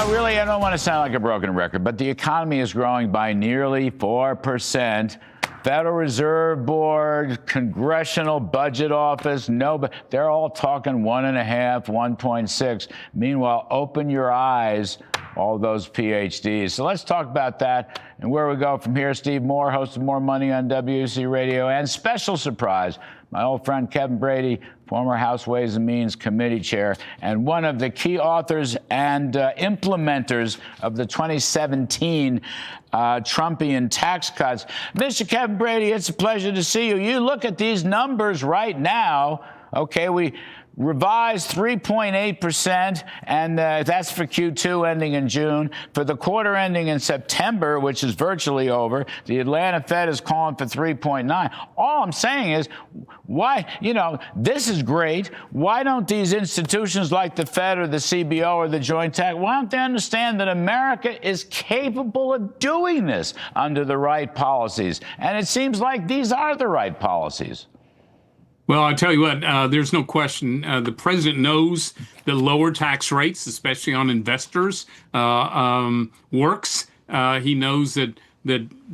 really, I don't want to sound like a broken record, but the economy is growing by nearly 4%. Federal Reserve Board, Congressional Budget Office, they're all talking 1.5, 1.6. Meanwhile, open your eyes, all those PhDs. So let's talk about that and where we go from here. Steve Moore, host of More Money on WC Radio, and special surprise, my old friend Kevin Brady, former House Ways and Means Committee Chair, and one of the key authors and implementers of the 2017 Trumpian tax cuts. Mr. Kevin Brady, it's a pleasure to see you. You look at these numbers right now. Okay, we revised 3.8%, and that's for Q2 ending in June. For the quarter ending in September, which is virtually over, the Atlanta Fed is calling for 3.9. All I'm saying is, why, this is great. Why don't these institutions like the Fed or the CBO or the Joint Tax, why don't they understand that America is capable of doing this under the right policies? And it seems like these are the right policies. Well, I'll tell you what, there's no question. The president knows that lower tax rates, especially on investors, works. He knows that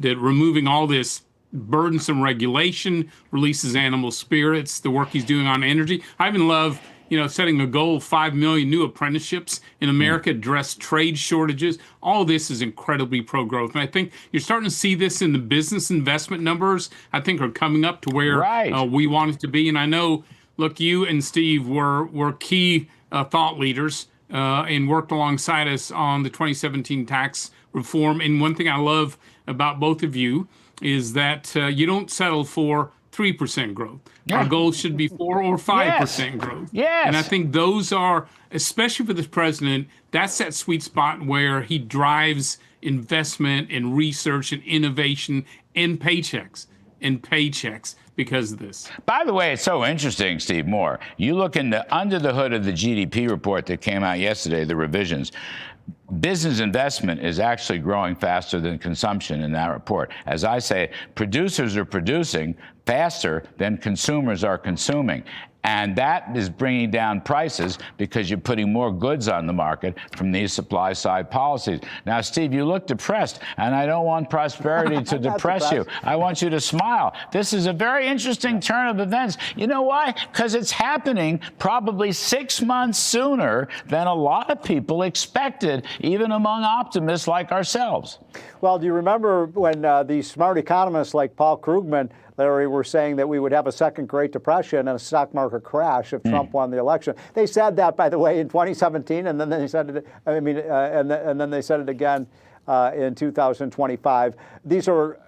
removing all this burdensome regulation releases animal spirits, the work he's doing on energy. I even love, setting a goal of 5 million new apprenticeships in America, address trade shortages. All this is incredibly pro-growth. And I think you're starting to see this in the business investment numbers, I think are coming up to where we want it to be. And I know, look, you and Steve were key thought leaders and worked alongside us on the 2017 tax reform. And one thing I love about both of you is that you don't settle for 3% growth. Yeah. Our goal should be 4 or 5% growth. Yes. And I think those are, especially for this president, that's that sweet spot where he drives investment and research and innovation and paychecks because of this. By the way, it's so interesting, Steve Moore. You look under the hood of the GDP report that came out yesterday, the revisions. Business investment is actually growing faster than consumption in that report. As I say, producers are producing faster than consumers are consuming. And that is bringing down prices because you're putting more goods on the market from these supply side policies. Now, Steve, you look depressed, and I don't want prosperity to depress you. I want you to smile. This is a very interesting turn of events. You know why? Because it's happening probably 6 months sooner than a lot of people expected, even among optimists like ourselves. Well, do you remember when these smart economists like Paul Krugman, Larry, were saying that we would have a second Great Depression and a stock market crash if Trump won the election? They said that, by the way, in 2017, and then they said it. And then they said it again in 2025. These are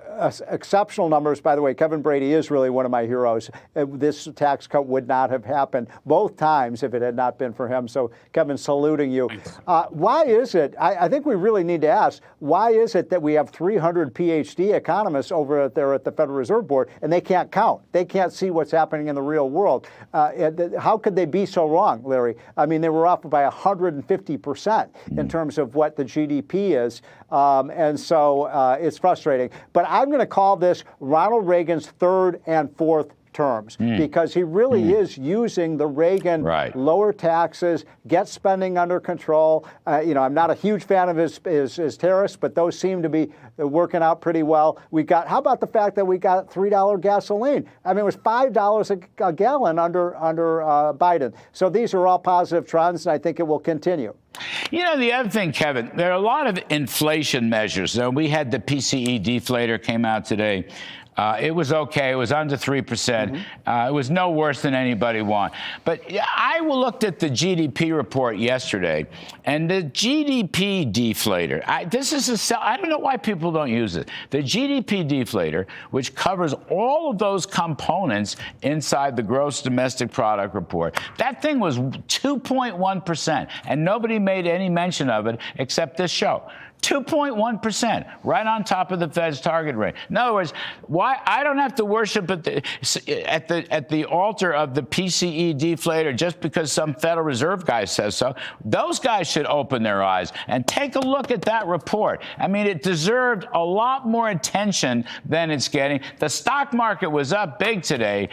exceptional numbers. By the way, Kevin Brady is really one of my heroes. This tax cut would not have happened both times if it had not been for him. So, Kevin, saluting you. Why is it, I think we really need to ask, why is it that we have 300 PhD economists over there at the Federal Reserve Board and they can't count? They can't see what's happening in the real world. How could they be so wrong, Larry? I mean, they were off by 150% in terms of what the GDP is. And so it's frustrating. But I'm going to call this Ronald Reagan's third and fourth terms because he really is using the Reagan lower taxes, get spending under control. I'm not a huge fan of his tariffs, but those seem to be working out pretty well. How about the fact that we got $3 gasoline? I mean, it was $5 a gallon under Biden. So these are all positive trends, and I think it will continue. The other thing, Kevin, there are a lot of inflation measures. So we had the PCE deflator came out today. It was okay. It was under 3%. It was no worse than anybody want. But I looked at the GDP report yesterday, and the GDP deflator, I don't know why people don't use it. The GDP deflator, which covers all of those components inside the gross domestic product report, that thing was 2.1%, and nobody made any mention of it except this show. 2.1%, right on top of the Fed's target rate. In other words, why I don't have to worship at the altar of the PCE deflator just because some Federal Reserve guy says so. Those guys should open their eyes and take a look at that report. I mean, it deserved a lot more attention than it's getting. The stock market was up big today,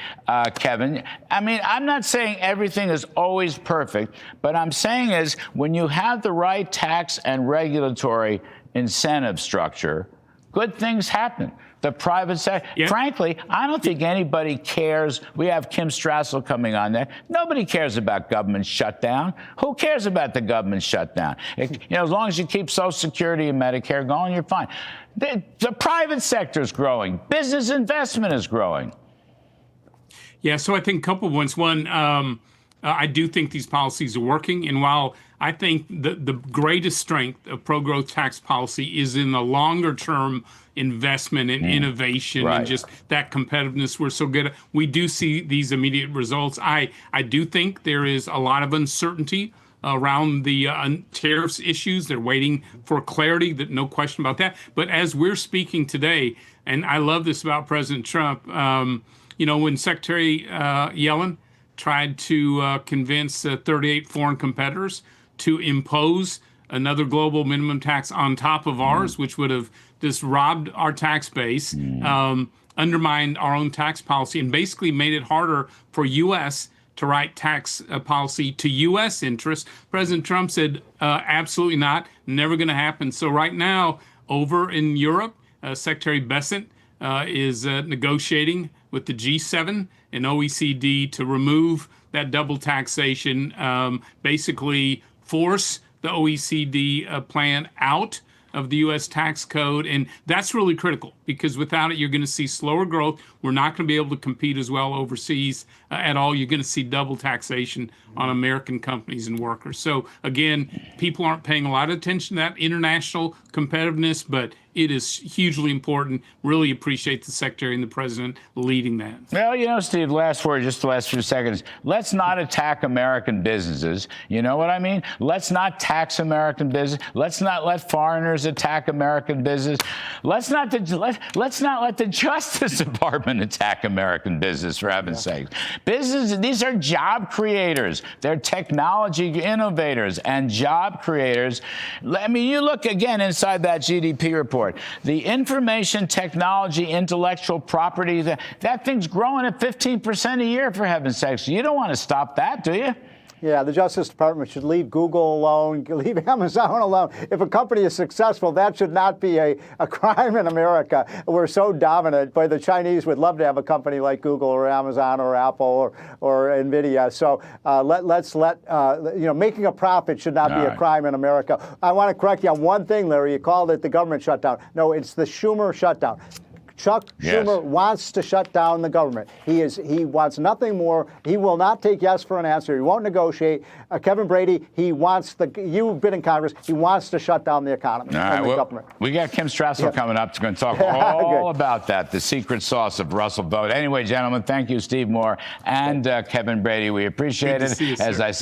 Kevin. I mean, I'm not saying everything is always perfect, but I'm saying is when you have the right tax and regulatory incentive structure, good things happen. The private sector, frankly, I don't think anybody cares. We have Kim Strassel coming on there. Nobody cares about government shutdown. Who cares about the government shutdown? As long as you keep Social Security and Medicare going, you're fine. The private sector is growing. Business investment is growing. Yeah, so I think a couple of points. One, I do think these policies are working. And while I think the greatest strength of pro-growth tax policy is in the longer-term investment in innovation and just that competitiveness we're so good at, we do see these immediate results. I do think there is a lot of uncertainty around the tariffs issues. They're waiting for clarity, no question about that. But as we're speaking today, and I love this about President Trump, when Secretary Yellen tried to convince 38 foreign competitors to impose another global minimum tax on top of ours, which would have just robbed our tax base, undermined our own tax policy, and basically made it harder for U.S. to write tax policy to U.S. interests. President Trump said, absolutely not, never going to happen. So right now, over in Europe, Secretary Bessent is negotiating with the G7 and OECD to remove that double taxation, basically force the OECD plan out of the U.S. tax code. And that's really critical because without it, you're going to see slower growth. We're not going to be able to compete as well overseas at all. You're going to see double taxation on American companies and workers. So again, people aren't paying a lot of attention to that international competitiveness, but it is hugely important. Really appreciate the Secretary and the President leading that. Well, Steve, last word, just the last few seconds. Let's not attack American businesses. You know what I mean? Let's not tax American business. Let's not let foreigners attack American business. Let's not let the Justice Department attack American business, for heaven's sake. Businesses, these are job creators. They're technology innovators and job creators. I mean, you look again inside that GDP report. The information technology, intellectual property, that thing's growing at 15% a year, for heaven's sakes. You don't want to stop that, do you? Yeah, the Justice Department should leave Google alone, leave Amazon alone. If a company is successful, that should not be a crime in America. We're so dominant. But the Chinese would love to have a company like Google or Amazon or Apple or NVIDIA. So making a profit should not be a crime in America. I want to correct you on one thing, Larry. You called it the government shutdown. No, it's the Schumer shutdown. Chuck Schumer wants to shut down the government. He wants nothing more. He will not take yes for an answer. He won't negotiate. Kevin Brady, you've been in Congress. He wants to shut down the economy and the government. We got Kim Strassel coming up. We're going to talk all about that, the secret sauce of Russell vote. Anyway, gentlemen, thank you, Steve Moore and Kevin Brady. We appreciate it. As I said.